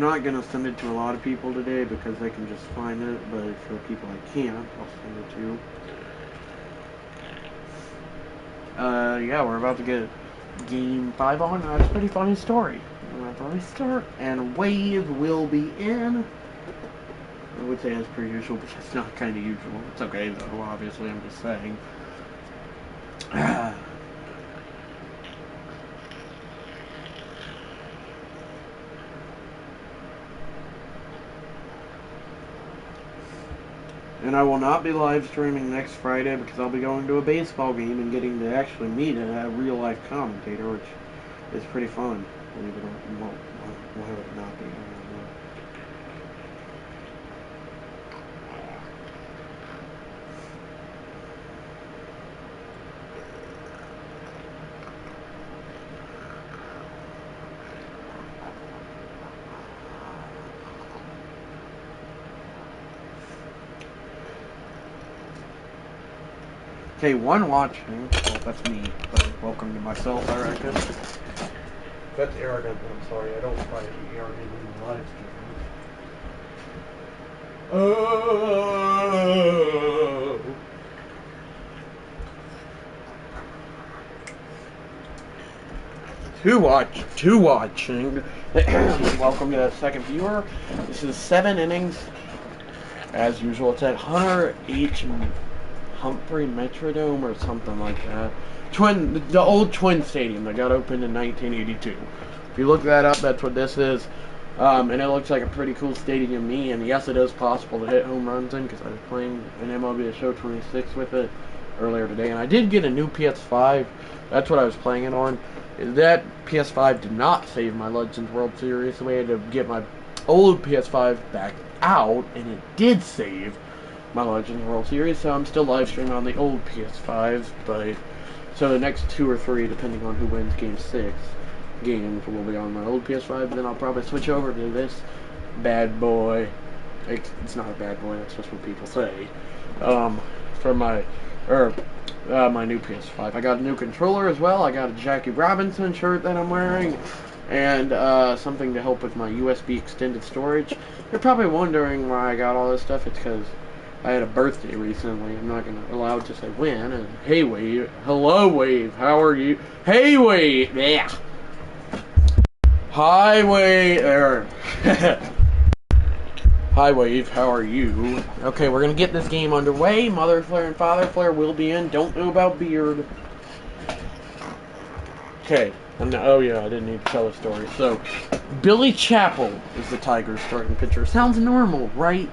not going to send it to a lot of people today because they can just find it, but for people I can't, I'll send it to. Yeah, we're about to get Game 5 on. That's a pretty funny story. Whenever I start, and Wave will be in. I would say as per usual, but it's not kind of usual. It's okay, though, obviously, I'm just saying. And I will not be live streaming next Friday because I'll be going to a baseball game and getting to actually meet a real life commentator, which is pretty fun. Believe it or not, why would it not be? I don't know. Okay, one watching. Well, that's me, but welcome to myself, I reckon. That's arrogant. I'm sorry. I don't try to be arrogant in the live stream. Oh. Two watching. Welcome to that second viewer. This is 7 innings. As usual, it's at Hunter H. Humphrey Metrodome or something like that. The old Twin Stadium that got opened in 1982. If you look that up, that's what this is. And it looks like a pretty cool stadium to me. And yes, it is possible to hit home runs in because I was playing an MLB The Show 26 with it earlier today. And I did get a new PS5. That's what I was playing it on. That PS5 did not save my Legends World Series, so I had to get my old PS5 back out, and it did save my Legends World Series, so I'm still live streaming on the old PS5, but so the next 2 or 3, depending on who wins Game 6 games, will be on my old PS5, and then I'll probably switch over to this bad boy. It's not a bad boy, that's just what people say. For my new PS5. I got a new controller as well. I got a Jackie Robinson shirt that I'm wearing, and something to help with my USB extended storage. You're probably wondering why I got all this stuff. It's because I had a birthday recently. I'm not allowed to say when. And hey, Wave. Hello, Wave. How are you? Hey, Wave. Yeah. Hi, Wave. Hi, Wave. How are you? Okay, we're going to get this game underway. Mother Flare and Father Flare will be in. Don't know about Beard. Okay. Oh, yeah, I didn't need to tell a story. So, Billy Chappell is the Tigers' starting pitcher. Sounds normal, right?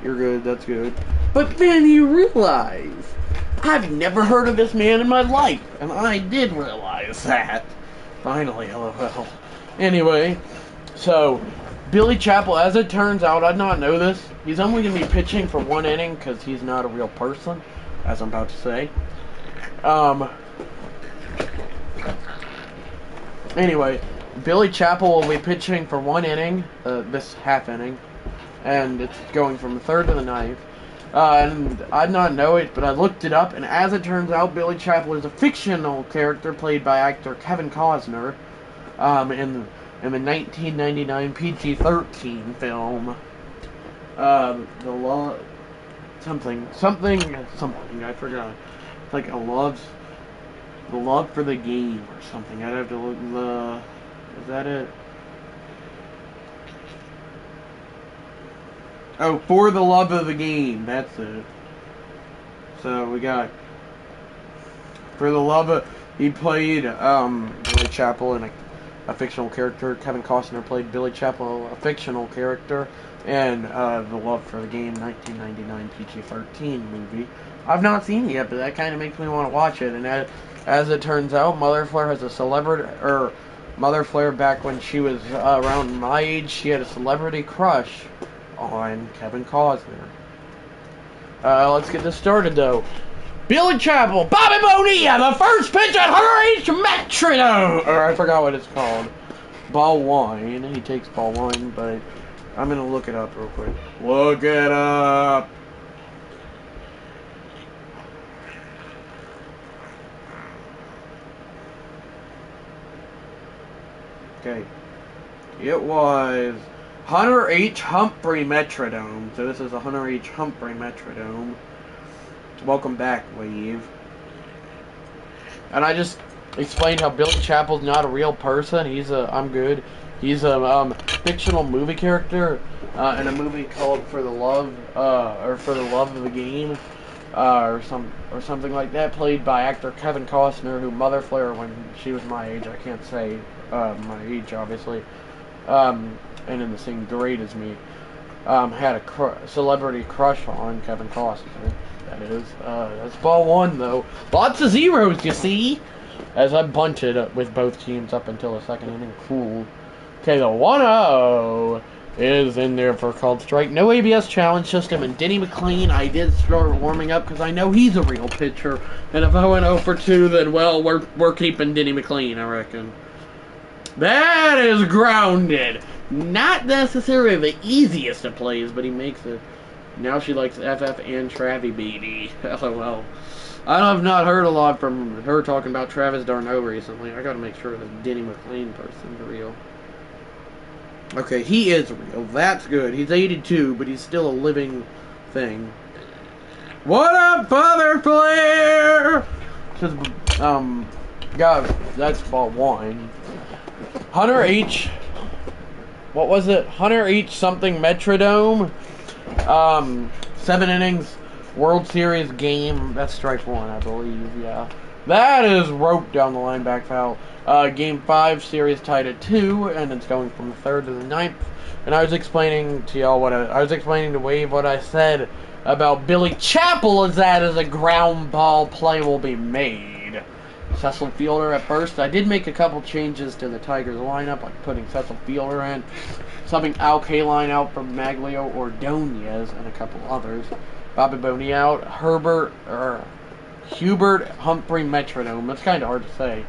You're good, that's good. But then you realize, I've never heard of this man in my life. And I did realize that. Finally, LOL. Anyway, so, Billy Chappell, as it turns out, I did not know this. He's only going to be pitching for 1 inning because he's not a real person, as I'm about to say. Anyway, Billy Chappell will be pitching for 1 inning, this half inning. And it's going from the 3rd to the 9th. And I did not know it, but I looked it up, and as it turns out, Billy Chappell is a fictional character played by actor Kevin Costner in the 1999 PG-13 film. Something, I forgot. It's like the love for the game or something. I'd have to look is that it? Oh, For the Love of the Game. That's it. So we got For the Love of... He played Billy Chappell in a fictional character. Kevin Costner played Billy Chappell, a fictional character. And The Love for the Game, 1999 PG-13 movie. I've not seen it yet, but that kind of makes me want to watch it. And as it turns out, Mother Flare has a celebrity... Mother Flare, back when she was around my age, she had a celebrity crush on Kevin Costner. Let's get this started, though. Billy Chappell, Bobby Bonilla, the first pitch at Hunter H. Metrodome. Or I forgot what it's called. Ball 1. He takes ball 1, but I'm gonna look it up real quick. Look it up. Okay. It was Hunter H. Humphrey Metrodome. So this is a Hunter H. Humphrey Metrodome. Welcome back, Wave. And I just explained how Billy Chapel's not a real person. He's a fictional movie character in a movie called For the Love of the Game, or something like that, played by actor Kevin Costner, who Mother Flare, when she was my age, I can't say my age obviously, and in the same grade as me, had a celebrity crush on Kevin Costner. That is, that's ball one though. Lots of zeros, you see, as I bunted with both teams up until the second inning. Cool. Okay, the 1-0 is in there for a called strike. No ABS challenge system, and Denny McLain, I did start warming up because I know he's a real pitcher. And if I went 0 for 2, then, well, we're keeping Denny McLain, I reckon. That is grounded. Not necessarily the easiest of plays, but he makes it. Now she likes FF and Travie BD. LOL. I have not heard a lot from her talking about Travis d'Arnaud recently. I gotta make sure that Denny McLain person's real. Okay, he is real. That's good. He's 82, but he's still a living thing. What up, Father Flair? God, that's ball one. Hunter H. What was it? Hunter H. something Metrodome. 7 innings. World Series game. That's strike one, I believe. Yeah. That is roped down the line, back foul. Game 5, series tied at 2, and it's going from the 3rd to the 9th. And I was explaining to y'all I was explaining to Wave what I said about Billy Chapel, as that as a ground ball play will be made. Cecil Fielder at first. I did make a couple changes to the Tigers lineup, like putting Cecil Fielder in, subbing Al Kaline out for Maglio Ordonez, and a couple others. Bobby Boney out. Hubert Humphrey Metrodome. That's kind of hard to say.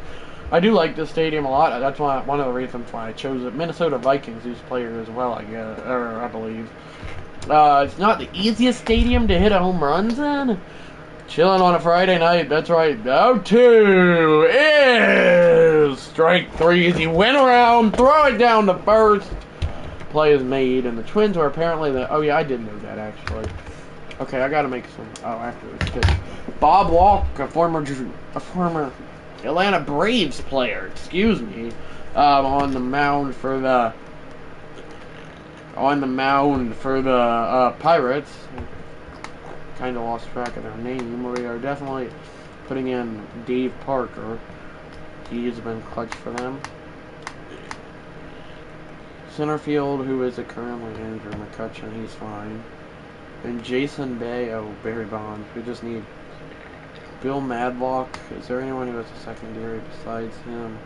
I do like this stadium a lot. That's one of the reasons why I chose it. Minnesota Vikings use player as well, I believe. It's not the easiest stadium to hit a home runs in. Chilling on a Friday night. That's right. 0-2 is strike 3 as he went around, throw it down to first. Play is made, and the Twins were apparently the. Oh yeah, I did know that actually. Okay, I gotta make some. Oh, after this pitch. Bob Walk, a former Atlanta Braves player, excuse me, on the mound for the Pirates. Kind of lost track of their name. We are definitely putting in Dave Parker. He's been clutch for them. Center field, who is currently Andrew McCutcheon, he's fine. And Jason Bay, Barry Bonds. We just need Bill Madlock. Is there anyone who has a secondary besides him?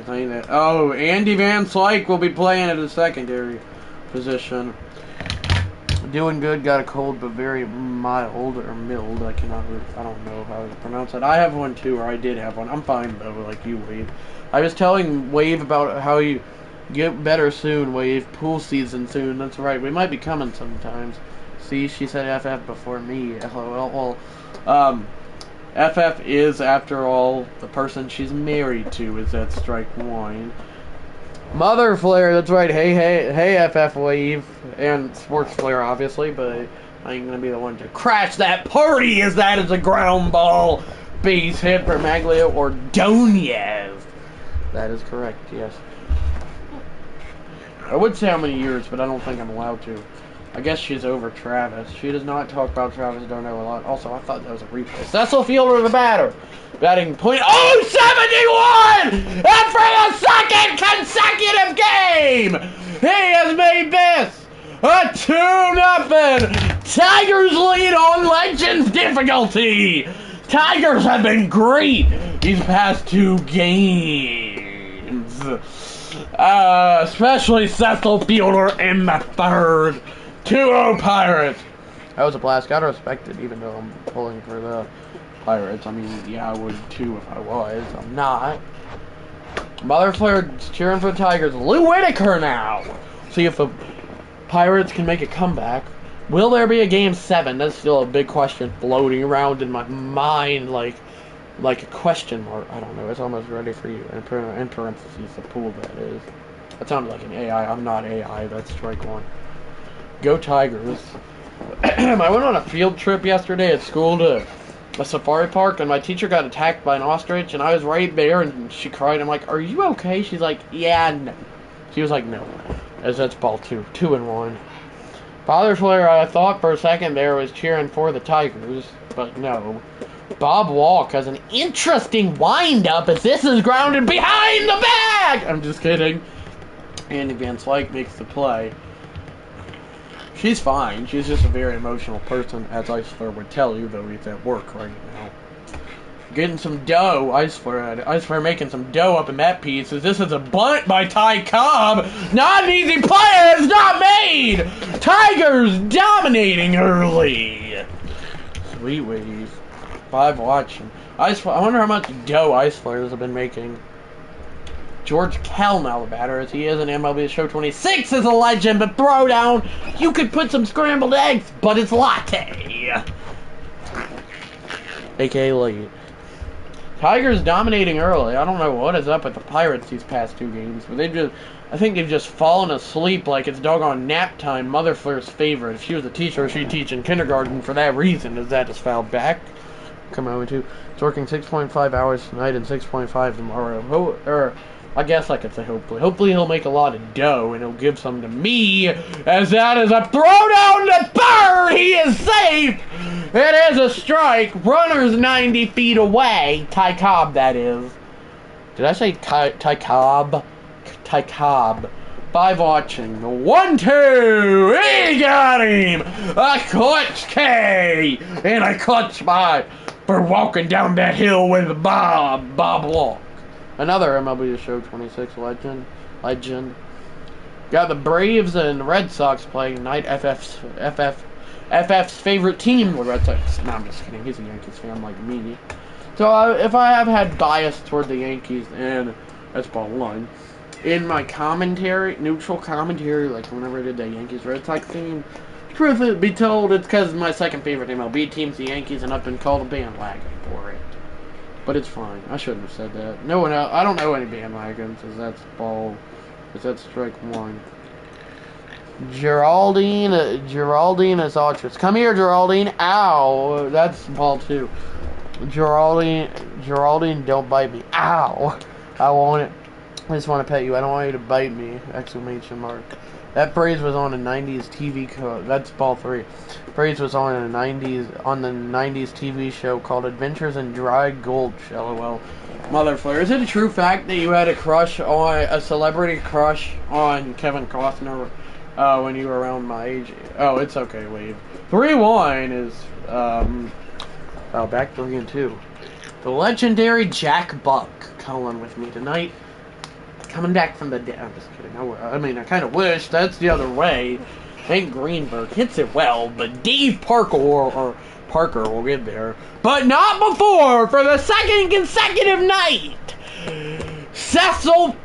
Andy Van Slyke will be playing at a secondary position. Doing good, got a cold, but very mild or mild. I don't know how to pronounce it. I have one too, or I did have one. I'm fine though, like you, Wave. I was telling Wave about how you get better soon, Wave. Pool season soon. That's right. We might be coming sometimes. See, she said FF before me. LOL. Well, FF is, after all, the person she's married to is at strike one. Mother Flare, that's right. Hey, FF Wave. And Sports Flare, obviously, but I ain't gonna be the one to crash that party, as that is a ground ball base hit for Maglio Ordonez. That is correct, yes. I would say how many years, but I don't think I'm allowed to. I guess she's over Travis. She does not talk about Travis d'Arnaud a lot. Also, I thought that was a replay. Cecil Fielder, the batter. Batting .071! And for the second consecutive game, he has made this a 2-0 Tigers lead on Legends difficulty. Tigers have been great these past 2 games. Especially Cecil Fielder in the 3rd. 2-0 Pirates. That was a blast. Gotta respect it, even though I'm pulling for the Pirates. I mean, yeah, I would too if I was. I'm not. Mother Flare cheering for the Tigers. Lou Whitaker now. See if the Pirates can make a comeback. Will there be a Game 7? That's still a big question floating around in my mind like a question mark. I don't know. It's almost ready for you. In parentheses, the pool, that is. That sounded like an AI. I'm not AI. That's strike one. Go Tigers. I went on a field trip yesterday at school to a safari park, and my teacher got attacked by an ostrich, and I was right there, and she cried. I'm like, "Are you okay?" She's like, "Yeah, no." She was like, "No." As that's ball 2. 2-1. Father Flair, I thought for a second there was cheering for the Tigers, but no. Bob Walk has an interesting wind-up as this is grounded behind the bag! I'm just kidding. Andy Van Slyke makes the play. She's fine. She's just a very emotional person, as Eisler would tell you, though he's at work right now. Getting some dough. Eisler making some dough up in that piece. As this is a bunt by Ty Cobb. Not an easy play. It's not made. Tigers dominating early. Sweet Wave. 5 watching. I wonder how much dough Eisler has been making. George Kell now the batter, as he is in MLB Show 26 is a legend, but throw down, you could put some scrambled eggs, but it's latte. A.K.A. late. Tigers dominating early. I don't know what is up with the Pirates these past 2 games, but I think they've just fallen asleep like it's doggone nap time. Mother Flair's favorite. If she was a teacher, she'd teach in kindergarten for that reason, as that is fouled back. Come on, too. It's working 6.5 hours tonight and 6.5 tomorrow. I guess I could say hopefully. Hopefully he'll make a lot of dough and he'll give some to me. As that is a throw down to third. He is safe. It is a strike. Runner's 90 feet away. Ty Cobb, that is. Did I say Ty Cobb? Ty Cobb. 5 watching. 1-2. He got him. A clutch K. And a clutch spot for walking down that hill with Bob Walk. Another MLB Show 26 legend. Got the Braves and Red Sox playing tonight. FF's favorite team, the Red Sox. No, I'm just kidding. He's a Yankees fan like me. So if I have had bias toward the Yankees, and that's ball 1. In my commentary, neutral commentary, like whenever I did that Yankees Red Sox theme, truth be told, it's because my second favorite MLB team's the Yankees, and I've been called a bandwagon for it. But it's fine. I shouldn't have said that. No one else. I don't know any bandwagons, as that's ball. As that's strike 1. Geraldine is ultras. Come here, Geraldine. Ow. That's ball 2. Geraldine, don't bite me. Ow. I want it. I just want to pet you. I don't want you to bite me. Exclamation mark. That phrase was on a 90s TV that's ball 3. Phrase was on the 90s TV show called Adventures in Dry Gulch. LOL. Mother Flair. Is it a true fact that you had a celebrity crush on Kevin Costner when you were around my age? Oh, it's okay, Wave. 3-1 is back 3-2. The legendary Jack Buck calling with me tonight. Coming back from the dead. I'm just kidding. I mean, I kind of wish that's the other way. Hank Greenberg hits it well, but Dave Parker will get there. But not before, for the second consecutive night. Second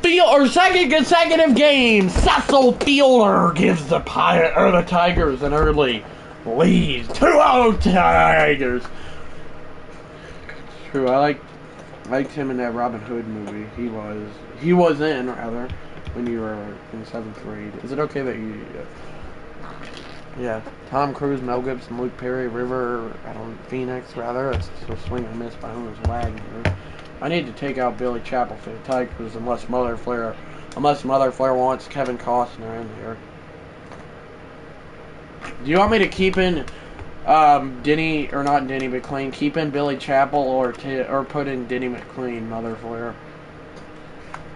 consecutive game. Cecil Fielder gives the Tigers an early lead. 2-0 Tigers. True, I liked him in that Robin Hood movie. He was in, rather, when you were in 7th grade. Is it okay that you... Yeah. Tom Cruise, Mel Gibson, Luke Perry, Phoenix, rather. That's a swing and miss by Honus Wagner. I need to take out Billy Chapel for the Tigers unless Mother Flair wants Kevin Costner in here. Do you want me to keep in Denny McLean, keep in Billy Chapel or put in Denny McLean, Mother Flair?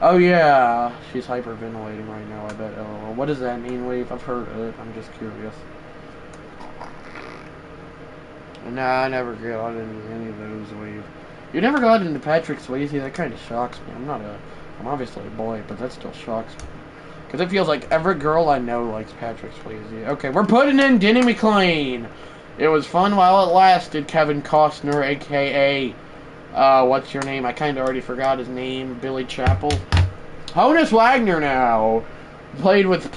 Oh yeah, she's hyperventilating right now, I bet. Oh, what does that mean, Wave? I've heard it. I'm just curious. Nah, I never got into any of those, Wave. You never got into Patrick Swayze? That kind of shocks me. I'm obviously a boy, but that still shocks me. Because it feels like every girl I know likes Patrick Swayze. Okay, we're putting in Denny McLean. It was fun while it lasted, Kevin Costner, a.k.a. What's your name? I kind of already forgot his name. Billy Chapel. Honus Wagner now. Played with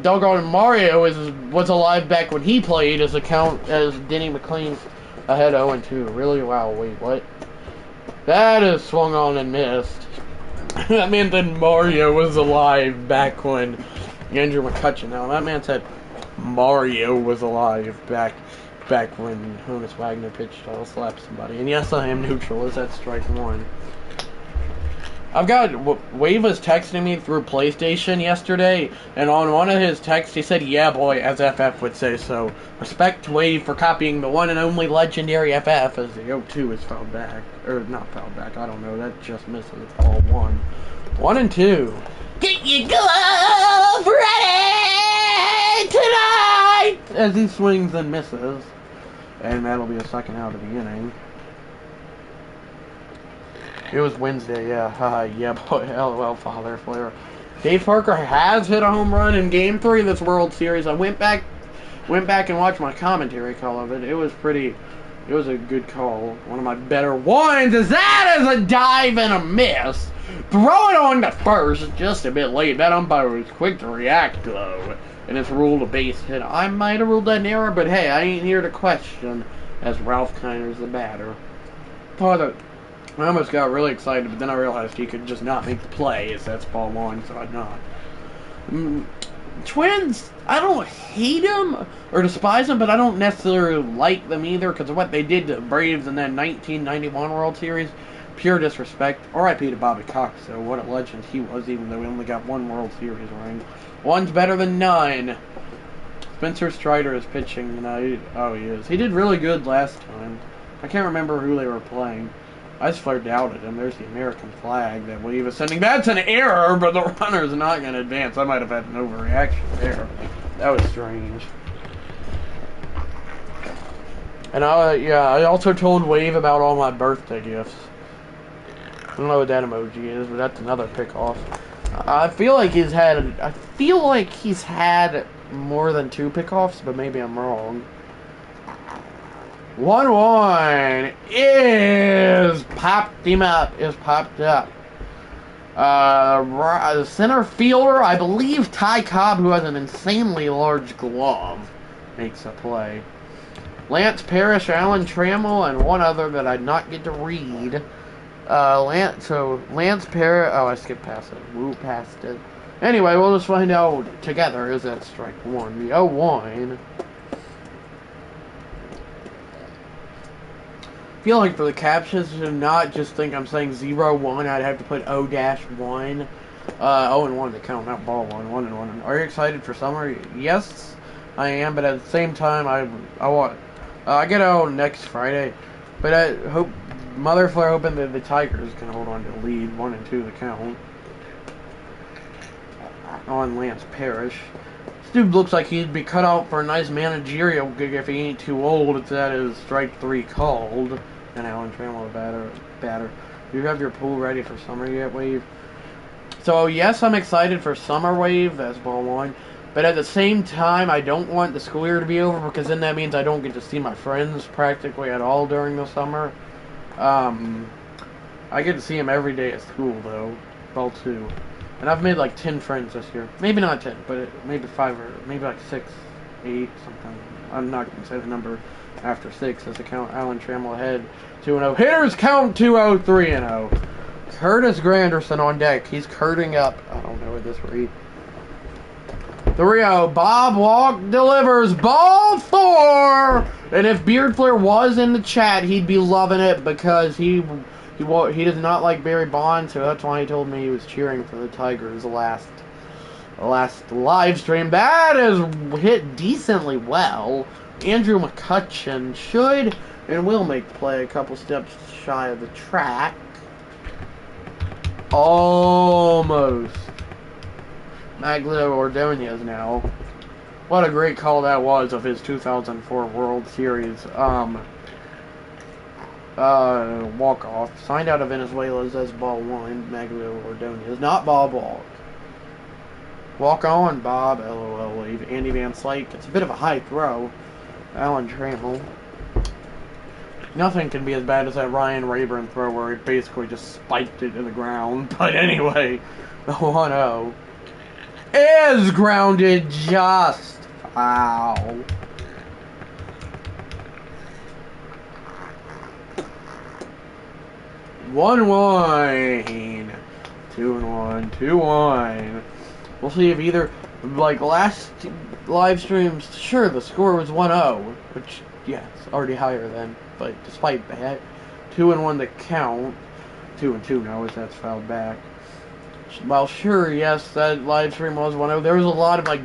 doggone Mario was alive back when he played as Denny McLean ahead 0-2. Really? Wow, wait, what? That is swung on and missed. That man said Mario was alive back when Andrew McCutcheon. Now that man said Mario was alive back when Honus Wagner pitched. I'll slap somebody. And yes, I am neutral. Is that strike one? I've got Wave was texting me through PlayStation yesterday, and on one of his texts he said, "Yeah, boy," as FF would say. So respect to Wave for copying the one and only legendary FF as the 0-2 is fouled back, or not fouled back. I don't know. That just misses. It's all 1, 1 and 2. Get your glove ready tonight as he swings and misses, and that'll be a second out of the inning. It was Wednesday, yeah. Yeah, boy, LOL, Father Flare. Dave Parker has hit a home run in Game 3 of this World Series. I went back and watched my commentary call of it. It was a good call. One of my better ones, as that is a dive and a miss. Throw it on to first, just a bit late. That umpire was quick to react, though, and it's ruled a base hit. I might have ruled that an error, but hey, I ain't here to question, as Ralph Kiner's the batter. I almost got really excited, but then I realized he could just not make the play, so that's ball 1, so I'd not. Twins, I don't hate them or despise them, but I don't necessarily like them either because of what they did to the Braves in that 1991 World Series. Pure disrespect. R.I.P. to Bobby Cox, though. What a legend he was, even though we only got 1 World Series ring. 1's better than none. Spencer Strider is pitching tonight. Oh, he is. He did really good last time. I can't remember who they were playing. I just flared doubted him. There's the American flag that Wave is sending. That's an error, but the runner's not going to advance. I might have had an overreaction there. That was strange. And I also told Wave about all my birthday gifts. I don't know what that emoji is, but that's another pickoff. I feel like he's had more than 2 pickoffs, but maybe I'm wrong. 1-1 is popped up. The center fielder, I believe Ty Cobb, who has an insanely large glove, makes a play. Lance Parrish, Alan Trammell, and one other that I did not get to read. Lance Parrish. Oh, I skipped past it. Woo, past it. Anyway, we'll just find out together. Is that strike 1? The 0-1. I feel like for the captions to not just think I'm saying 0-1, I'd have to put 0-1. 0-1 to count, not ball 1. 1-1. Are you excited for summer? Yes, I am, but at the same time, I get out next Friday, but I hope Mother Flare hoping that the Tigers can hold on to the lead, 1-2 the count on Lance Parrish. This dude looks like he'd be cut out for a nice managerial gig if he ain't too old. It's that is strike 3 called. And Alan Trammell, batter. Do you have your pool ready for summer yet, Wave? So yes, I'm excited for summer, Wave. That's ball 1. But at the same time, I don't want the school year to be over because then that means I don't get to see my friends practically at all during the summer. I get to see them every day at school, though. Ball 2. And I've made like 10 friends this year. Maybe not 10, but maybe 5 or maybe like 6, 8, something. I'm not going to say the number after 6 as the count. Alan Trammell ahead, 2-0. Hitters count 2-0, 3-0. Curtis Granderson on deck. He's curting up. I don't know what this read. 3-0. Bob Walk delivers ball 4. And if Beard Flare was in the chat, he'd be loving it because he does not like Barry Bonds, so that's why he told me he was cheering for the Tigers last live stream. That is hit decently well. Andrew McCutcheon should and will make the play a couple steps shy of the track. Almost. Maglo Ordonez now. What a great call that was of his 2004 World Series. Walk-off. Signed out of Venezuela as ball 1. Maglo Ordonez. Not Bob Walk. Walk on, Bob. LOL wave. Andy Van Slyke. It's a bit of a high throw. Alan Trammell. Nothing can be as bad as that Ryan Rayburn throw where he basically just spiked it to the ground. But anyway, the 1-0 is grounded just foul. One. 2-1, 2-1. We'll see if either, like last live streams, sure, the score was 1-0, which, yeah, it's already higher than, but despite that, 2-1 to count, 2-2 now as that's fouled back. Well, sure, yes, that live stream was 1-0. There was a lot of, like,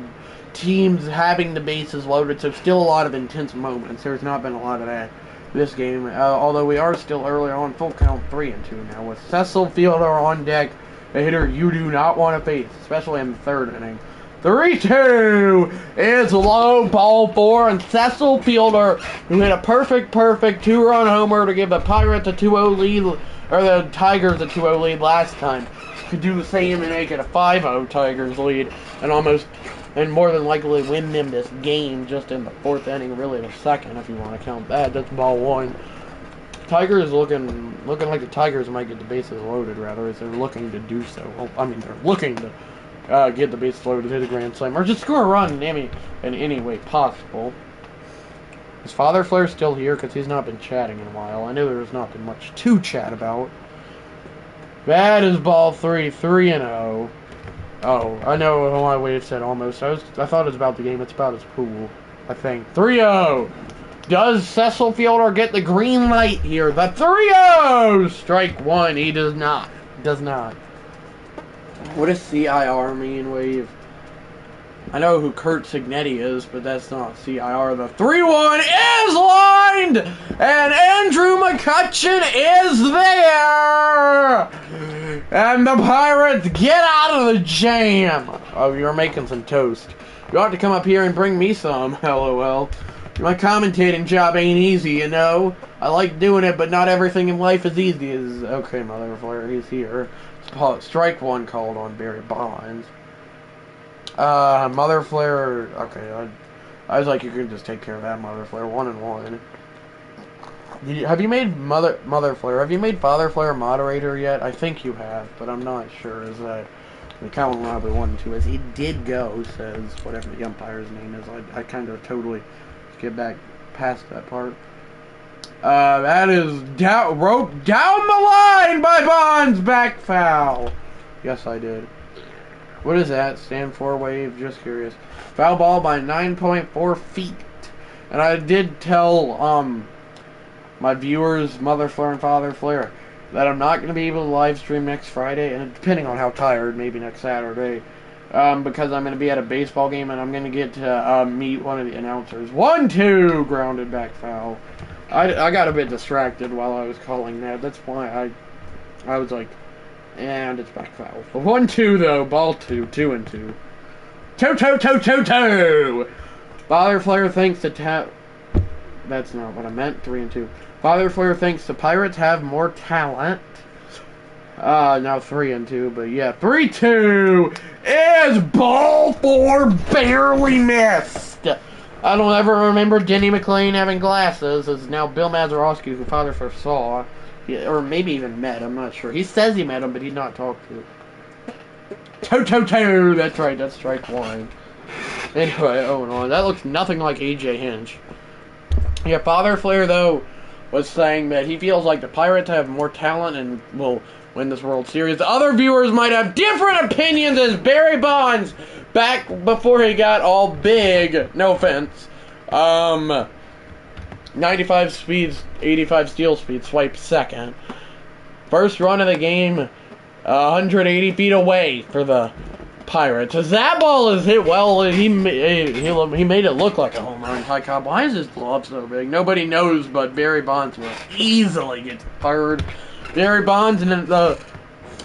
teams having the bases loaded, so still a lot of intense moments. There's not been a lot of that this game, although we are still early on, full count 3-2 now, with Cecil Fielder on deck, a hitter you do not want to face, especially in the third inning. 3-2 is low, ball 4, and Cecil Fielder, who hit a perfect 2-run homer to give the Pirates a 2-0 lead, or the Tigers a 2-0 lead last time, could do the same and make it a 5-0 Tigers lead, and more than likely win them this game just in the fourth inning, really the second if you want to count that. That's ball 1. Tigers looking like the Tigers might get the bases loaded, rather, as they're looking to do so. Well, I mean, they're looking to get the bases loaded, hit a grand slam, or just score a run in any way possible. Is Father Flair still here? Because he's not been chatting in a while. I know there's not been much to chat about. That is ball 3, 3-0. Oh, I know how I waited said almost. I thought it was about the game. It's about his pool, I think. 3-0. Does Cecil Fielder get the green light here? The 3-0! Strike 1. He does not. Does not. What does CIR mean, Wave? I know who Kurt Signetti is, but that's not CIR. The 3-1 is lined! And Andrew McCutcheon is there! And the Pirates get out of the jam! Oh, you're making some toast. You ought to come up here and bring me some, LOL. My commentating job ain't easy, you know? I like doing it, but not everything in life is easy. Okay, motherfucker, he's here. Strike 1 called on Barry Bonds. Mother Flare. Okay, I was like, you could just take care of that, Mother Flare. 1-1. Have you made Mother Flare? Have you made Father Flare moderator yet? I think you have, but I'm not sure. Is that the count on probably 1-2? As it did go, says whatever the umpire's name is. I kind of totally skip back past that part. That is roped down the line by Bonds. Back foul. Yes, I did. What does that stand for, Wave? Just curious. Foul ball by 9.4 feet. And I did tell my viewers, Mother Flare and Father Flare, that I'm not going to be able to live stream next Friday, and depending on how tired, maybe next Saturday, because I'm going to be at a baseball game and I'm going to get to meet one of the announcers. 1-2, grounded back foul. I got a bit distracted while I was calling that. That's why I was like, and it's back foul. But 1-2 though, ball 2, 2-2. 2. Father Flare thinks the that's not what I meant. 3-2. Father Flare thinks the Pirates have more talent. Now 3-2, but yeah, 3-2 is ball 4, barely missed. I don't ever remember Denny McLean having glasses. It's now Bill Mazeroski, who Father Flare saw. Or maybe even met, I'm not sure. He says he met him, but he's not talked to. 2. That's right, that's strike 1. Anyway, 0-1. That looks nothing like AJ Hinch. Yeah, Father Flare, though, was saying that he feels like the Pirates have more talent and will win this World Series. The other viewers might have different opinions, as Barry Bonds, back before he got all big, no offense, 95 speeds, 85 steal speed, swipe second. First run of the game, 180 feet away for the Pirates. As that ball is hit well, he made it look like a home run. Ty Cobb, why is his glove so big? Nobody knows, but Barry Bonds will easily get fired. Barry Bonds and the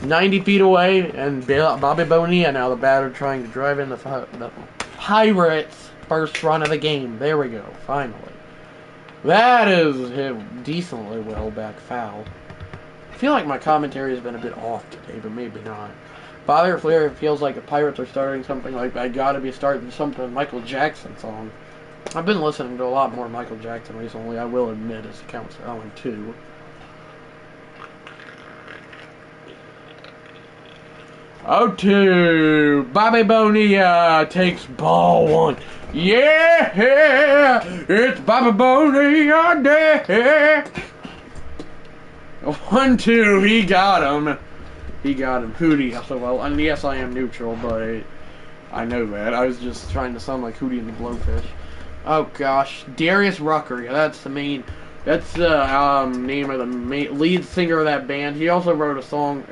90 feet away, and Bobby Bonilla now the batter trying to drive in the Pirates' first run of the game. There we go, finally. That is hit decently well back foul. I feel like my commentary has been a bit off today, but maybe not. Father Flare feels like the Pirates are starting something like I Gotta Be Starting Something Michael Jackson song. I've been listening to a lot more Michael Jackson recently, I will admit, as it counts 0-2. Oh, 2. Bobby Bonilla takes ball 1. Yeah, it's Bobby Bonilla Day. 1-2, he got him. He got him. Hootie, so well. And yes, I am neutral, but I know that. I was just trying to sound like Hootie and the Blowfish. Oh gosh, Darius Rucker. Yeah, that's the main. That's the name of the lead singer of that band. He also wrote a song.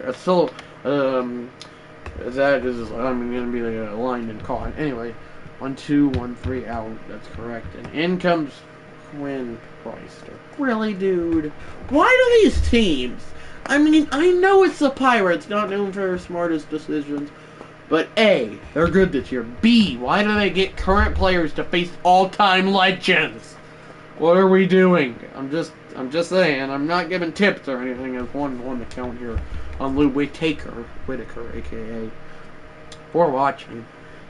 That is, I'm gonna be lined and caught. Anyway, 1, 2, 1, 3 out. That's correct. And in comes Quinn Priester. Really, dude? Why do these teams? I mean, I know it's the Pirates, not known for their smartest decisions. But A, they're good this year. B, why do they get current players to face all-time legends? What are we doing? I'm just saying. I'm not giving tips or anything. As one to count here on Lou Whitaker, aka, for watching.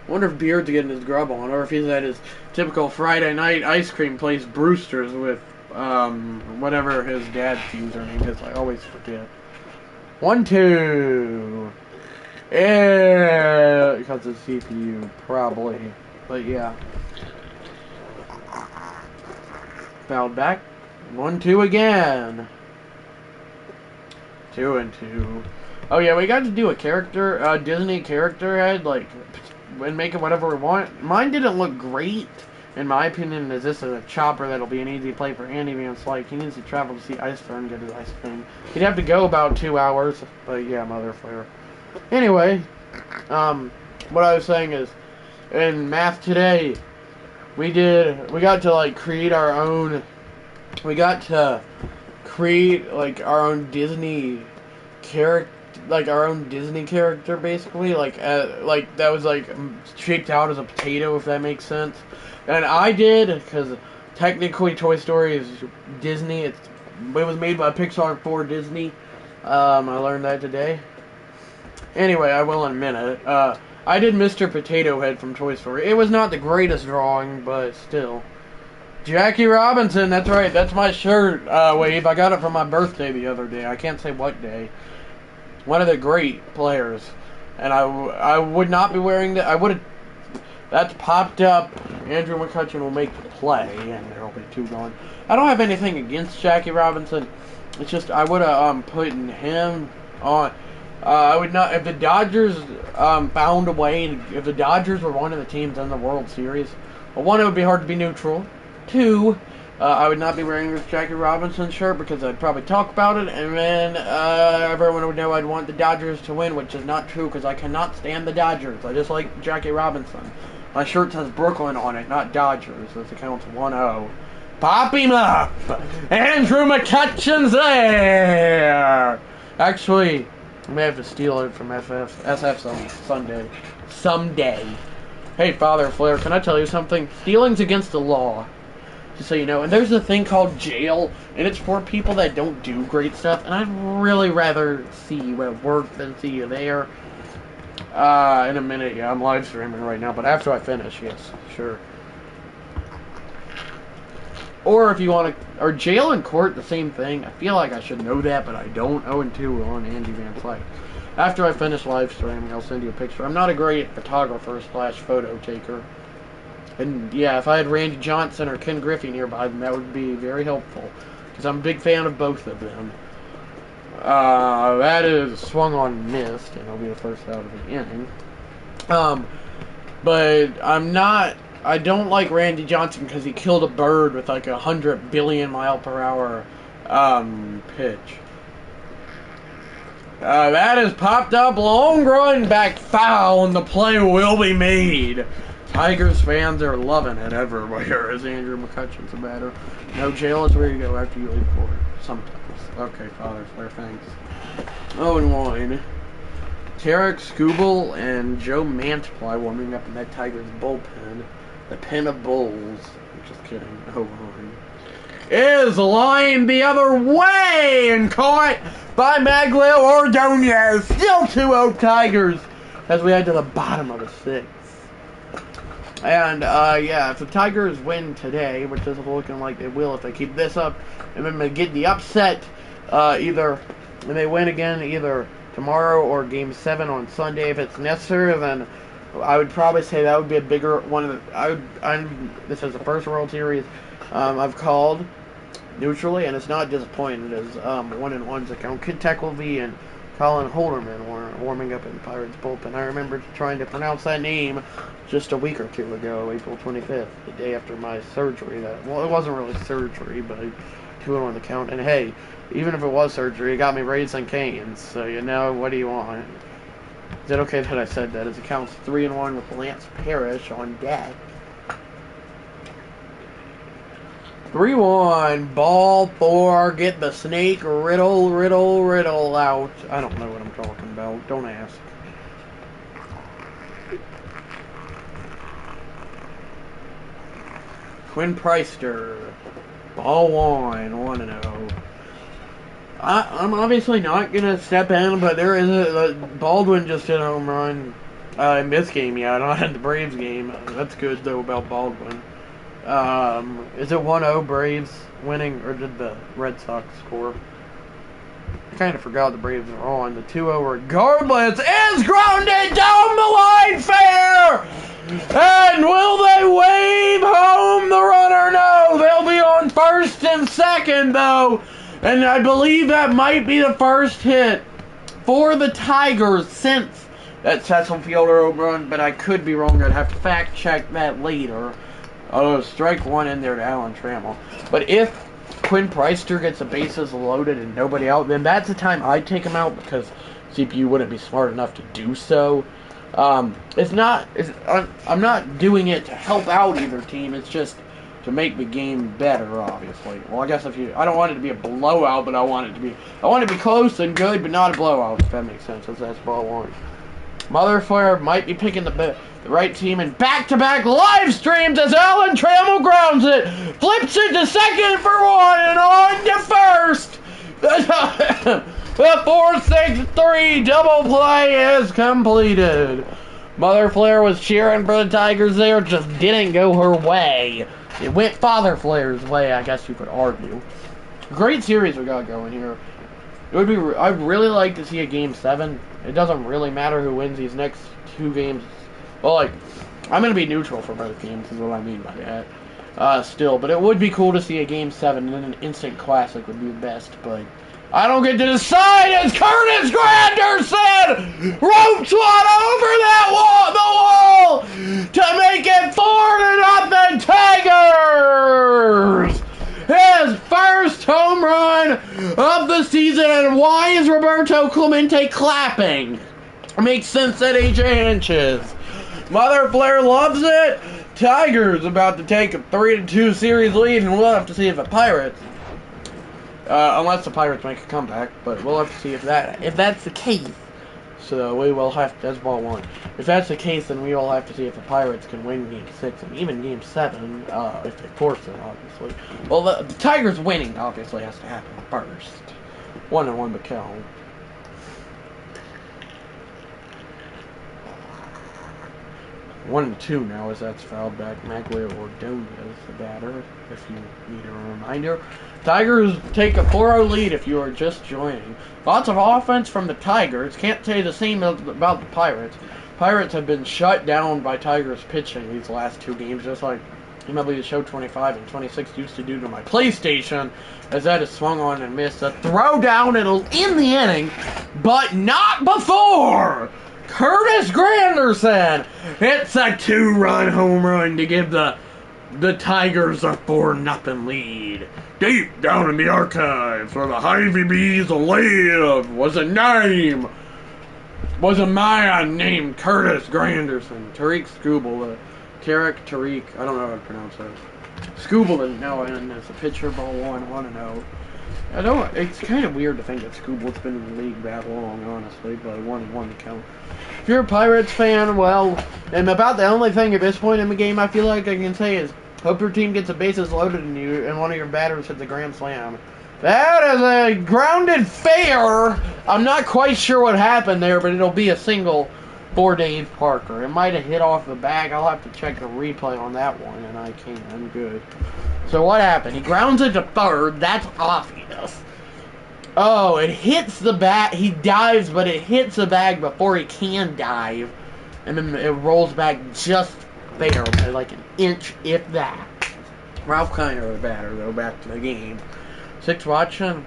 I wonder if Beard's getting his grub on, or if he's at his typical Friday night ice cream place, Brewster's, with whatever his dad's username is. I always forget. 1, 2. Yeah, because of CPU, probably. But yeah. Fouled back. 1, 2 again. 2 and 2. Oh yeah, we got to do a character, Disney character head, like, and make it whatever we want. Mine didn't look great, in my opinion, as this is a chopper that'll be an easy play for Andy Van Slyke. He needs to travel to see Ice Fair and get his ice cream. He'd have to go about 2 hours, but yeah, mother flare. Anyway, what I was saying is, in math today, we got to, like, create our own, our own Disney character, basically, like that was, like, shaped out as a potato, if that makes sense. And I did, because technically Toy Story is Disney, it was made by Pixar for Disney. I learned that today. Anyway, I will in a minute. I did Mr. Potato Head from Toy Story. It was not the greatest drawing, but still. Jackie Robinson, that's right. That's my shirt, Wave. I got it for my birthday the other day. I can't say what day. One of the great players. And I would not be wearing that. I would have... That's popped up. Andrew McCutcheon will make the play, and there will be 2 gone. I don't have anything against Jackie Robinson. It's just I would have put him on... I would not, if the Dodgers found a way, if the Dodgers were one of the teams in the World Series, well, 1, it would be hard to be neutral. 2, I would not be wearing this Jackie Robinson shirt because I'd probably talk about it, and then everyone would know I'd want the Dodgers to win, which is not true because I cannot stand the Dodgers. I just like Jackie Robinson. My shirt says Brooklyn on it, not Dodgers. This accounts 1-0. Pop him up! Andrew McCutcheon's there! Actually... I may have to steal it from SF Sunday. Someday. Hey, Father Flair, can I tell you something? Stealing's against the law. Just so you know. And there's a thing called jail, and it's for people that don't do great stuff, and I'd really rather see you at work than see you there. In a minute, yeah, I'm live streaming right now, but after I finish, yes, sure. Or if you want to... Or jail and court, the same thing. I feel like I should know that, but I don't. 0-2 on Andy Van Slyke. After I finish live streaming, I'll send you a picture. I'm not a great photographer / photo taker. And yeah, if I had Randy Johnson or Ken Griffey nearby, then that would be very helpful. Because I'm a big fan of both of them. That is swung on missed, and it'll be the first out of the inning. But I'm not... I don't like Randy Johnson because he killed a bird with like 100 billion mile per hour pitch. That is popped up, long run back foul, and the play will be made. Tigers fans are loving it everywhere as Andrew McCutcheon's a batter. No, jail is where you go after you leave court. Sometimes. Okay, Father Flair, thanks. 0-1. Tarek Skubal and Joe Mantiply warming up in that Tigers bullpen. The pen of bulls. I'm just kidding. Oh, is lined the other way and caught by Maglio Ordonez. Still 2-0 Tigers as we head to the bottom of the 6th. And, yeah, if the Tigers win today, which is looking like they will if they keep this up, and then they get the upset, either, and they win again either tomorrow or Game 7 on Sunday if it's necessary, then I would probably say that would be a bigger one of the, this is the first World Series I've called neutrally, and it's not disappointing. It is 1-1's account. Kid Tech will be in Colin Holderman warming up in the Pirates bullpen. I remember trying to pronounce that name just a week or two ago, April 25th, the day after my surgery. Well, it wasn't really surgery, but 2-0 on the count. And hey, even if it was surgery, it got me raising canes. So, you know, what do you want? Is it okay that I said that? As it counts 3-1 with Lance Parrish on deck. 3-1, ball 4, get the snake, riddle out. I don't know what I'm talking about. Don't ask. Quinn Preister, ball 1-0. I'm obviously not going to step in, but there is Baldwin just hit a home run in this game, yeah, not in the Braves game. That's good, though, about Baldwin. Is it 1-0 Braves winning, or did the Red Sox score? I kind of forgot the Braves are on. The 2-0 regardless is grounded down the line fair! And will they wave home the runner? No, they'll be on first and second, though. And I believe that might be the first hit for the Tigers since that Cecil Fielder home run, but I could be wrong. I'd have to fact check that later. Strike one in there to Alan Trammell. But if Quinn Preister gets the bases loaded and nobody out, then that's the time I'd take him out because CPU wouldn't be smart enough to do so. I'm not doing it to help out either team. It's just to make the game better, obviously. Well, I guess I don't want it to be a blowout, but I want it to be close and good, but not a blowout, if that makes sense. That's ball 1. Mother Flare might be picking the right team in back-to-back live streams as Alan Trammell grounds it, flips it to second for 1, and on to first. The 4-6-3 double play is completed. Mother Flare was cheering for the Tigers there, just didn't go her way. It went Father Flare's way, I guess you could argue. Great series we got going here. I'd really like to see a Game 7. It doesn't really matter who wins these next 2 games. Well, I'm going to be neutral for both games, is what I mean by that. Still, but it would be cool to see a Game 7, and then an instant classic would be the best, but I don't get to decide as Curtis Granderson ropes one over the wall to make it 4-0 Tigers! His first home run of the season, and why is Roberto Clemente clapping? Makes sense at AJ Hinches. Mother Flare loves it. Tigers about to take a 3-2 series lead, and we'll have to see if the Pirates, unless the Pirates make a comeback, but we'll have to see if that's the case. So we will have to, that's ball 1. If that's the case, then we will have to see if the Pirates can win Game 6 and even Game 7, if they force it, obviously. Well, the Tigers winning, obviously, has to happen first. 1-1 the count. 1-2 now as that's fouled back. Maglia Ordonez, the batter, if you need a reminder. Tigers take a 4-0 lead if you are just joining. Lots of offense from the Tigers. Can't say the same about the Pirates. Pirates have been shut down by Tigers pitching these last 2 games, just like MLB The Show 25 and 26 used to do to my PlayStation, as that is swung on and missed. A throw down in the inning, but not before Curtis Granderson hits a 2-run home run to give the Tigers a 4-0 lead. Deep down in the archives where the Hy-Vee bees live was a man named Curtis Granderson. Tariq Skubal, Tariq, I don't know how to pronounce that. Skubal didn't know, and as a pitcher, ball 1-0. It's kind of weird to think that Skubal's been in the league that long, honestly, but 1-1 to count. If you're a Pirates fan, well, and about the only thing at this point in the game I feel like I can say is, hope your team gets the bases loaded in you, and one of your batters hits a grand slam. That is a grounded fair. I'm not quite sure what happened there, but it'll be a single for Dave Parker. It might have hit off the bag. I'll have to check the replay on that one, and I can't. I'm good. So what happened? He grounds it to third. That's obvious. Oh, it hits the bat. He dives, but it hits the bag before he can dive. And then it rolls back just fair, by like an inch, if that. Ralph Kiner, the batter, though, back to the game. 6 watching.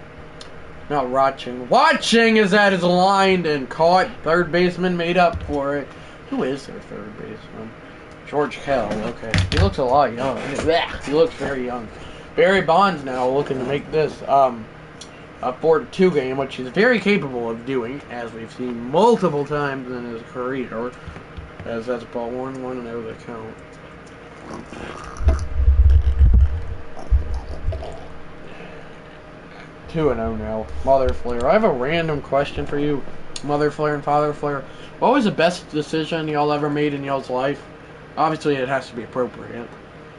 Not watching. Watching is that is lined and caught. Third baseman made up for it. Who is their third baseman? George Kell. Okay. He looks a lot young. He looks very young. Barry Bonds now looking to make this a 4-2 game, which he's very capable of doing, as we've seen multiple times in his career. As that's ball 1-1 and over the count. 2-0 now. Mother Flare. I have a random question for you, Mother Flare and Father Flare. What was the best decision y'all ever made in y'all's life? Obviously, it has to be appropriate,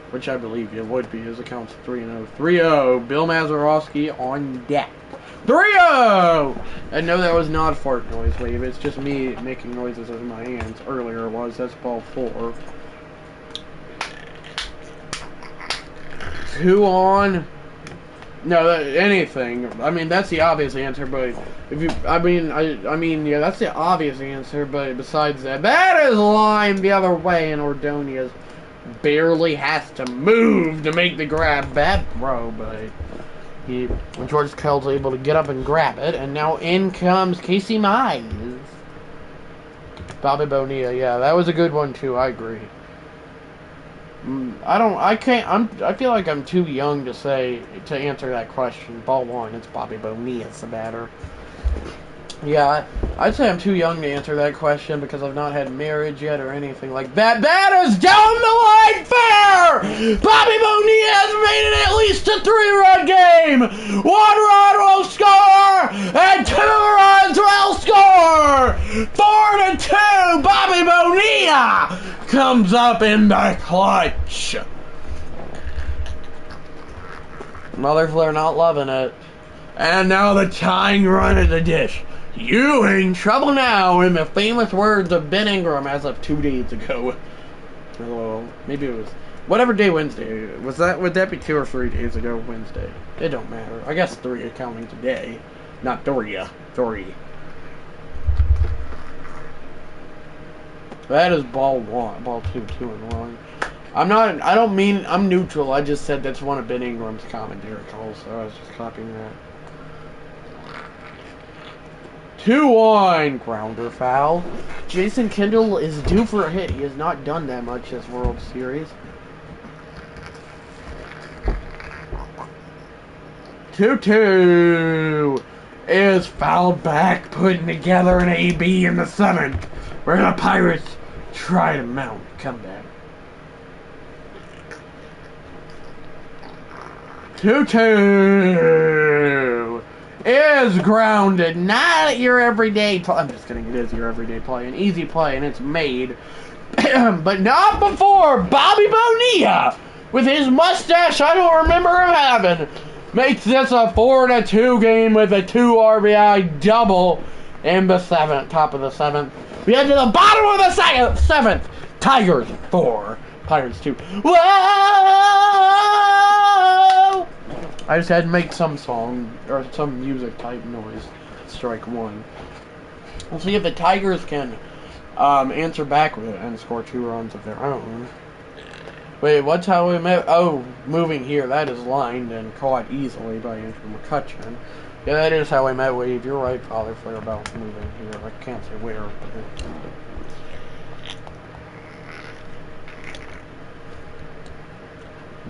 which I believe it would be, as it counts 3-0. 3-0. Bill Mazeroski on deck. 3-0! And no, that was not a fart noise, Wave. It's just me making noises with my hands. Earlier it was. That's ball 4. 2 on. No, anything. I mean, that's the obvious answer, but if you, I mean, yeah, that's the obvious answer, but besides that, that is lined the other way, and Ordonez barely has to move to make the grab. Bad throw, but George Kell's able to get up and grab it, and now in comes Casey Mize. Bobby Bonilla, yeah, that was a good one too, I agree. I feel like I'm too young to answer that question. Ball 1, it's Bobby Bonilla's the batter. Yeah, I'd say I'm too young to answer that question because I've not had marriage yet or anything like that. That is down the line fair! Bobby Bonilla has made it at least a 3-run game! 1 run will score! And 2 runs will score! 4-2! Bobby Bonilla comes up in the clutch. Mother Flare not loving it. And now the tying run at the dish. You in trouble now, in the famous words of Ben Ingram as of 2 days ago. Well, maybe it was whatever day Wednesday was. Would that be 2 or 3 days ago? Wednesday. It don't matter. I guess 3 accounting today, not 3. 3. That is ball 1, ball 2, 2-1. I don't mean I'm neutral. I just said that's one of Ben Ingram's commentary calls, so I was just copying that. 2-1, grounder foul. Jason Kendall is due for a hit. He has not done that much this World Series. 2-2 is fouled back, putting together an AB in the 7th, where the Pirates try to mount a comeback. 2-2 is grounded. Not your everyday play. I'm just kidding. It is your everyday play. An easy play, and it's made. But not before Bobby Bonilla, with his mustache I don't remember him having, makes this a 4-2 game with a 2 RBI double in the 7th. Top of the 7th. We head to the bottom of the 7th. Tigers 4. Pirates 2. Whoa! I just had to make some song or some music type noise. Strike 1. We'll see if the Tigers can answer back with it and score 2 runs of their own. Wait, what's how we met? Oh, moving here. That is lined and caught easily by Andrew McCutcheon. Yeah, that is how we met, Wade. You're right, Father Flare, about moving here. I can't say where, but...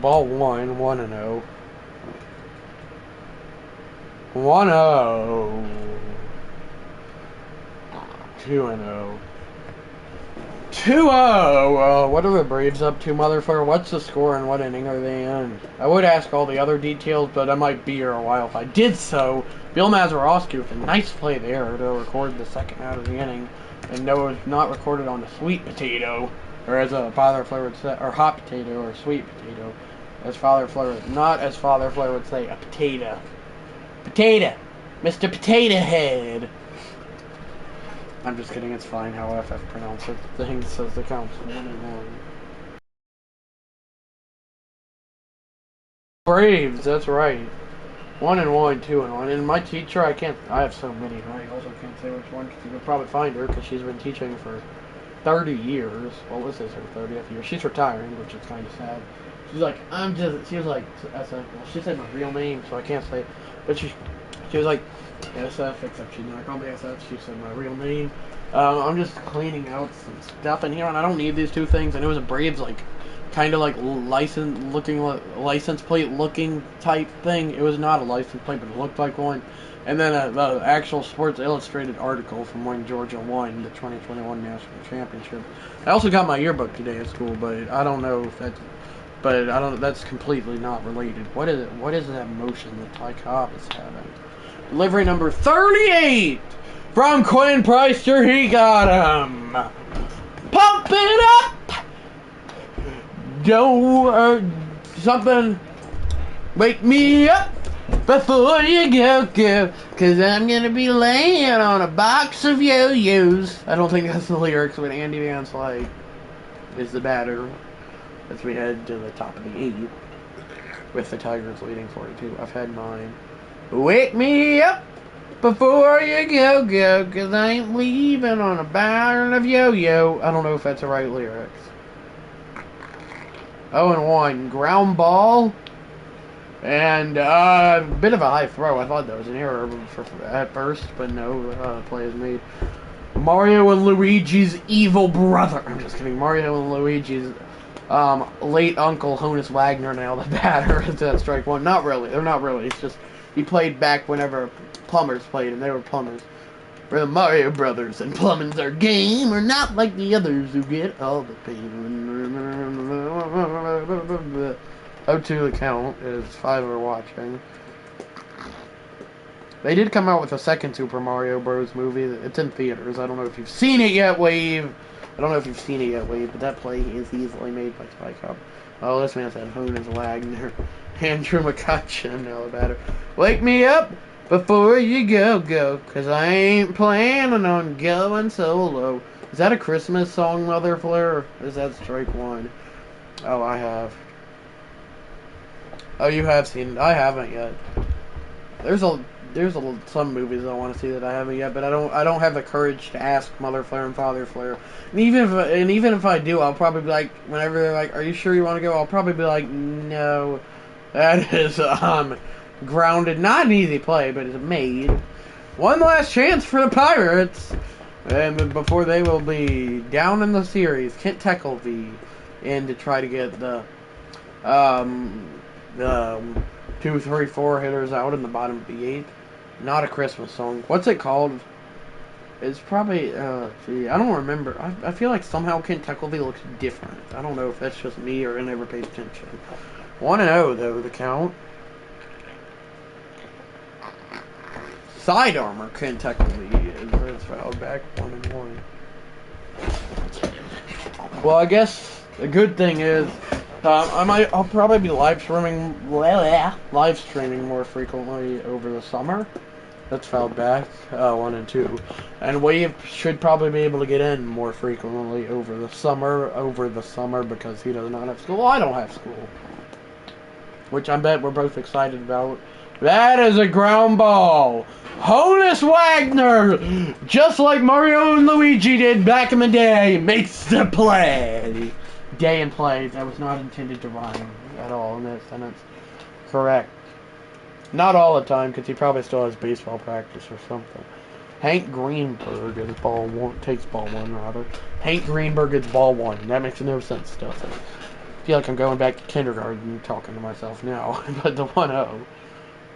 Ball 1, 1-0. 1-0. 2-0. 2-0. What are the Braves up to, Mother Flare? What's the score and what inning are they in? I would ask all the other details, but I might be here a while if I did so. Bill Mazeroski with a nice play there to record the 2nd out of the inning. And no, it's not recorded on the sweet potato, or as a Father Flare would say, or hot potato, or sweet potato. As Father Flare, not as Father Flare would say, a potato. Potato! Mr. Potato Head! I'm just kidding, it's fine how FF pronounces things, says the count's 1-1. Braves, that's right. 1-1, 2-1. And my teacher, I have so many, I also can't say which one, because you could probably find her, because she's been teaching for 30 years. Well, this is her 30th year. She's retiring, which is kind of sad. She's like, she was like, well, she said my real name, so I can't say, but she She was like, SF, except she's not calling me SF. She said my real name. I'm just cleaning out some stuff in here, and I don't need these two things. And it was a Braves, like, kind of like license plate looking type thing. It was not a license plate, but it looked like one. And then the actual Sports Illustrated article from when Georgia won the 2021 National Championship. I also got my yearbook today at school, but I don't know if that's... But I don't. That's completely not related. What is it? What is that motion that Ty Cobb is having? Delivery number 38 from Quinn Preister. He got him. Pump it up. Don't something. Wake me up before you go, 'cause I'm gonna be laying on a box of yo-yos. I don't think that's the lyrics, but Andy Vance like is the batter. As we head to the top of the 8th, with the Tigers leading 42. I've had mine. Wake me up before you go, 'cause I ain't leaving on a barrel of yo-yo. I don't know if that's the right lyrics. 0-1, ground ball, and a bit of a high throw. I thought that was an error at first, but no, play is made. Mario and Luigi's evil brother. I'm just kidding. Mario and Luigi's late uncle Honus Wagner now the batter is at strike one. Not really. They're not really. It's just he played back whenever plumbers played, and they were plumbers. We're the Mario brothers, and plumbing's our game. We're not like the others who get all the pain. 0-2 the count is 5 are watching. They did come out with a second Super Mario Bros. Movie. It's in theaters. I don't know if you've seen it yet, Wave. I don't know if you've seen it yet, Wade, but that play is easily made by Spike Up. Oh, this man said Honus Wagner. Andrew McCutcheon, now the batter. Wake me up before you go, 'cause I ain't planning on going solo. Is that a Christmas song, Mother Flare? Or is that strike one? Oh, I have. Oh, you have seen it. I haven't yet. There's some movies I want to see that I haven't yet, but I don't have the courage to ask Mother Flare and Father Flare. And even if I do, I'll probably be like, whenever they're like, "Are you sure you want to go?" I'll probably be like, "No." That is grounded, not an easy play, but it's made. One last chance for the Pirates, and before they will be down in the series, Kent Tekulve in to try to get the 2, 3, 4 hitters out in the bottom of the 8th. Not a Christmas song. What's it called? It's probably, gee, I don't remember. I feel like somehow Kent Tekulve looks different. I don't know if that's just me or I never paid attention. 1-0, though, the count. Side armor, Kent Tekulve is fouled back 1-1. Well, I guess the good thing is, I'll probably be live streaming more frequently over the summer. That's fouled back, 1 and 2. And we should probably be able to get in more frequently over the summer because he does not have school. I don't have school. Which I bet we're both excited about. That is a ground ball. Honus Wagner, just like Mario and Luigi did back in the day, makes the play. Day and play. That was not intended to rhyme at all in that sentence. Correct. Not all the time, because he probably still has baseball practice or something. Hank Greenberg is takes ball one, rather. Hank Greenberg is ball 1. That makes no sense, does it? I feel like I'm going back to kindergarten talking to myself now. But the 1-0.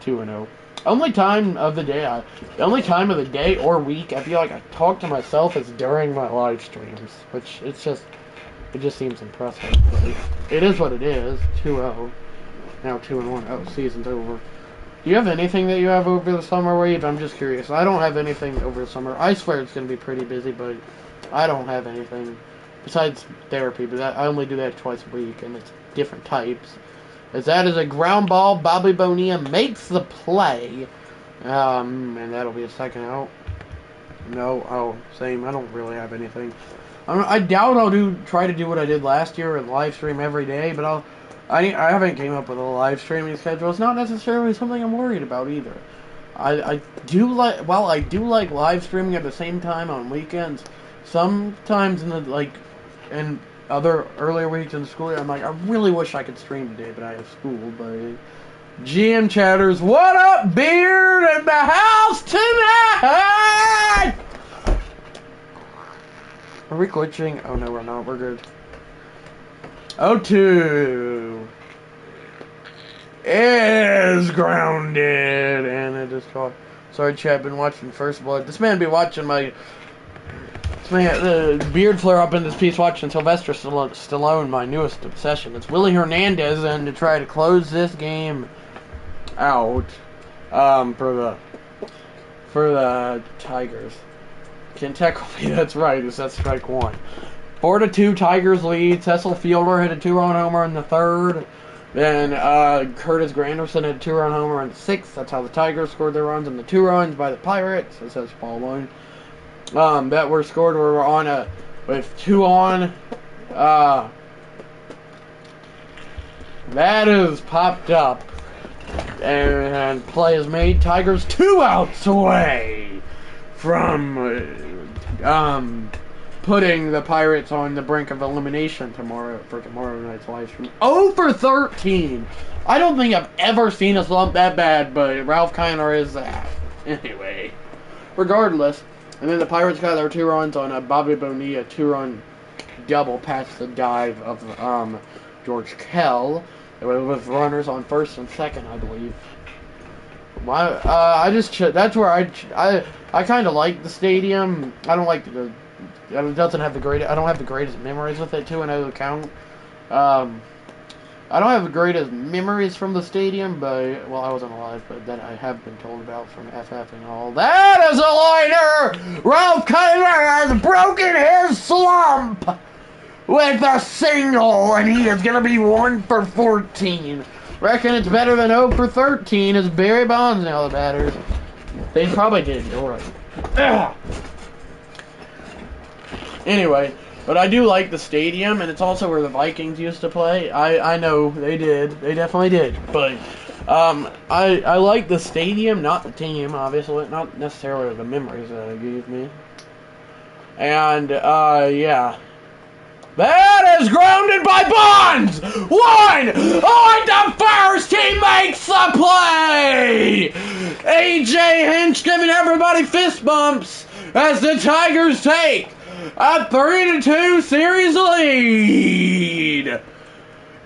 2-0. Only time of the day or week I feel like I talk to myself is during my live streams. Which, it just seems impressive. It is what it is. 2-0. Now 2-1. Oh, season's over. Do you have anything that you have over the summer, Wade? I'm just curious. I don't have anything over the summer. I swear it's going to be pretty busy, but I don't have anything besides therapy. But I only do that twice a week, and it's different types. As that is a ground ball, Bobby Bonilla makes the play. And that'll be a second out. No, oh, same. I don't really have anything. I doubt I'll try to do what I did last year and live stream every day, but I haven't came up with a live streaming schedule. It's not necessarily something I'm worried about either. I do like live streaming at the same time on weekends. Sometimes in other earlier weeks in school, I'm like, I really wish I could stream today, but I have school. But GM Chatters, what up, Beard in the house tonight? Are we glitching? Oh no, we're not. We're good. 0-2 is grounded, and it just caught. Sorry, chat. Been watching First Blood. This man be watching my. This man, the beard flare up in this piece. Watching Sylvester Stallone, my newest obsession. It's Willie Hernandez, and to try to close this game out, for the Tigers. Can tackle me. That's right. That's strike one. 4-2 Tigers lead. Cecil Fielder hit a 2-run homer in the third. Then Curtis Granderson had a 2-run homer in the sixth. That's how the Tigers scored their runs. And the 2 runs by the Pirates, it says following, that were scored were on with 2 on. That is popped up. And play is made. Tigers 2 outs away from putting the Pirates on the brink of elimination tomorrow night's live stream. 0-for-13. I don't think I've ever seen a slump that bad, but Ralph Kiner is that. Anyway, regardless, and then the Pirates got their 2 runs on a Bobby Bonilla 2-run double past the dive of George Kell, with runners on first and second, I believe. That's where I kind of like the stadium. I don't like the. It doesn't have the greatest. I don't have the greatest memories with it. 2-0 count. I don't have the greatest memories from the stadium, but well, I wasn't alive, but that I have been told about from FF and all. That is a liner. Ralph Kiner has broken his slump with a single, and he is gonna be 1-for-14. Reckon it's better than 0-for-13. Is Barry Bonds now the batter? They probably did. All right. Ugh. Anyway, but I do like the stadium, and it's also where the Vikings used to play. I know they did. They definitely did. But I like the stadium, not the team, obviously. Not necessarily the memories that it gave me. And, yeah. That is grounded by Bonds! 1 on the first! He makes the play! AJ Hinch giving everybody fist bumps as the Tigers take a 3-2 series lead.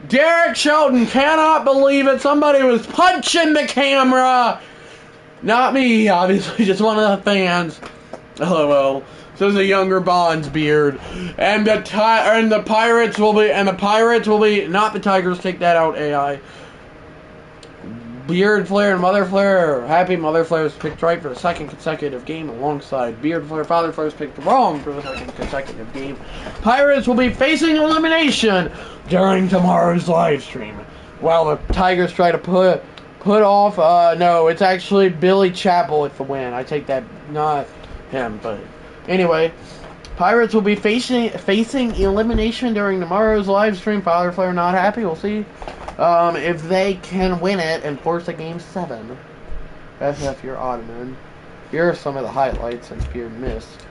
Derek Shelton cannot believe it. Somebody was punching the camera. Not me, obviously, just one of the fans. LOL. Says a younger Bonds beard. And the Pirates will be not the Tigers, take that out, AI. Beard Flare and Mother Flare. Happy Mother Flare's picked right for the second consecutive game alongside Beard Flare. Father Flare's picked wrong for the second consecutive game. Pirates will be facing elimination during tomorrow's live stream. While the Tigers try to put off, no, it's actually Billy Chappell with the win. I take that, not him, but anyway. Pirates will be facing elimination during tomorrow's live stream. Father Flare not happy. We'll see if they can win it and force a game 7. FF, you're Ottoman. Here are some of the highlights since Beard missed.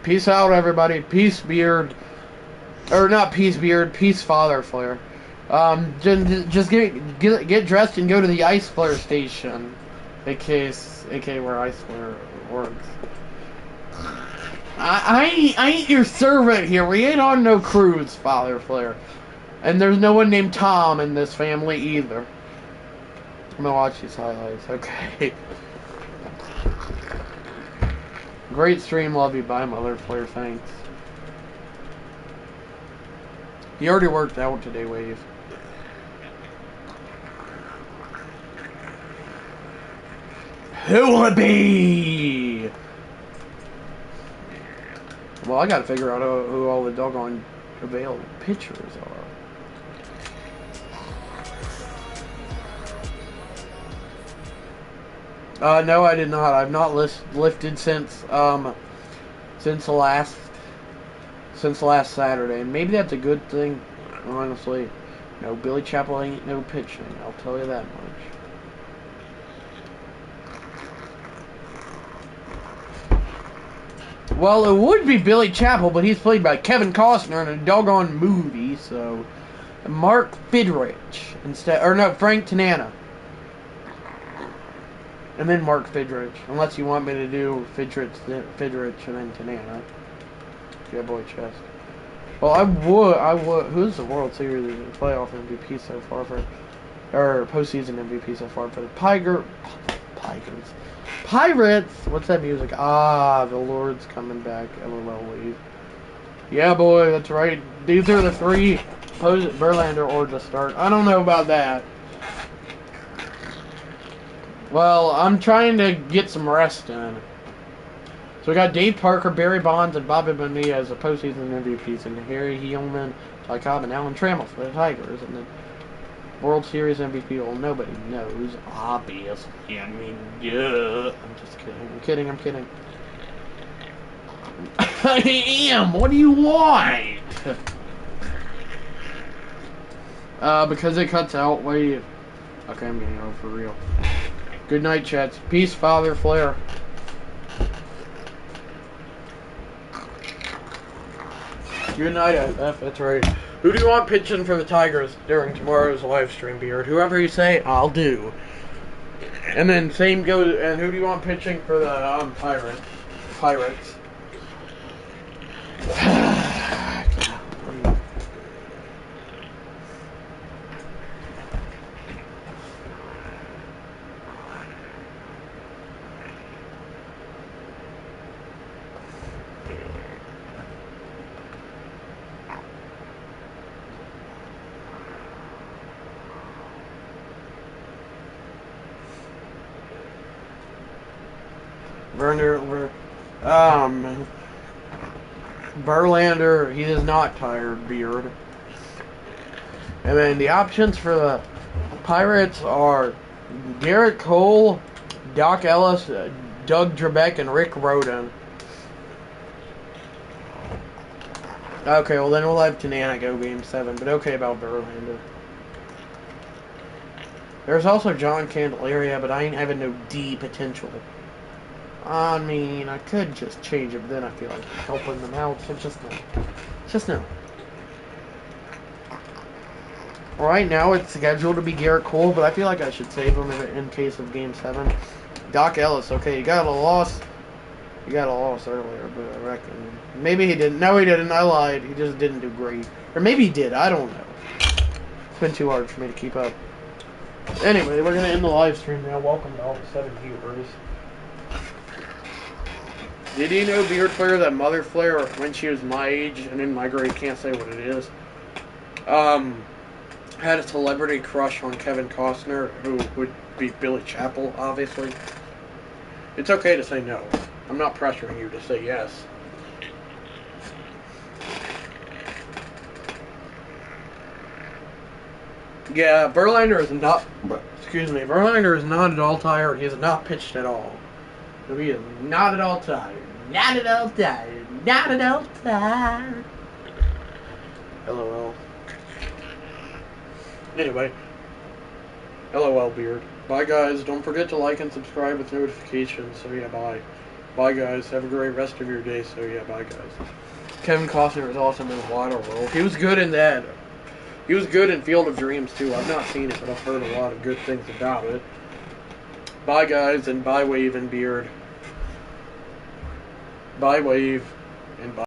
Peace out, everybody. Peace, Beard. Or not peace, Beard. Peace, Father Flare. Just get dressed and go to the Ice Flare station. AKA where Ice Flare works. I ain't your servant here. We ain't on no cruise, Father Flare. And there's no one named Tom in this family either. I'm gonna watch these highlights. Okay. Great stream. Love you. Bye, Mother Flare. Thanks. He already worked out today, Wave. Who will it be? Well, I gotta figure out who all the doggone available pitchers are. No, I did not. I've not lifted since last Saturday, and maybe that's a good thing. Honestly, no, Billy Chappell ain't no pitching. I'll tell you that much. Well, it would be Billy Chappell, but he's played by Kevin Costner in a doggone movie, so Mark Fidrich instead, or no, Frank Tanana. And then Mark Fidrich. Unless you want me to do Fidrich and then Tanana. Yeah, boy, chest. Well, I would. Who's the World Series playoff MVP so far for, or postseason MVP so far for the Pirates? What's that music? Ah, the Lord's coming back. LOL leave. Yeah, boy, that's right. These are the three. Verlander or to start. I don't know about that. Well, I'm trying to get some rest in. So we got Dave Parker, Barry Bonds, and Bobby Bonilla as the postseason MVPs, and Harry Hillman, Ty Cobb, and Alan Trammell for the Tigers, and then World Series MVP. Well, nobody knows, obviously. I mean, yeah. I'm just kidding. I'm kidding. I am. What do you want? Because it cuts out. Wait. Okay, I'm getting out for real. Good night, chats. Peace, Father Flair. Good night, FF. That's right. Who do you want pitching for the Tigers during tomorrow's live stream, Beard? Whoever you say, I'll do. And then same goes. And who do you want pitching for the Pirates? Verlander, he is not tired, Beard. And then the options for the Pirates are Garrett Cole, Doc Ellis, Doug Trebek, and Rick Rhoden. Okay, well then we'll have Tanana go Game 7, but okay about Verlander. There's also John Candelaria, but I ain't having no D potential. I mean, I could just change it, but then I feel like helping them out. So just no. Right now, it's scheduled to be Garrett Cole, but I feel like I should save him in case of Game 7. Doc Ellis, okay, you got a loss. You got a loss earlier, but I reckon maybe he didn't. No, he didn't. I lied. He just didn't do great, or maybe he did. I don't know. It's been too hard for me to keep up. Anyway, we're gonna end the live stream now. Welcome to all the 7 viewers. Did you know, Beard Flair, that Mother Flair, when she was my age and in my grade, can't say what it is, had a celebrity crush on Kevin Costner, who would be Billy Chapel, obviously. It's okay to say no. I'm not pressuring you to say yes. Yeah, Verlander is not, Verlander is not at all tired. He has not pitched at all. He is not at all tired. Not at all tired. Not at all tired. LOL. Anyway. LOL, Beard. Bye, guys. Don't forget to like and subscribe with notifications. So, yeah, bye. Bye, guys. Have a great rest of your day. So, yeah, bye, guys. Kevin Costner was awesome in Waterworld. He was good in that. He was good in Field of Dreams, too. I've not seen it, but I've heard a lot of good things about it. Bye, guys, and bye, Wave and Beard. Bye, Wave, and bye.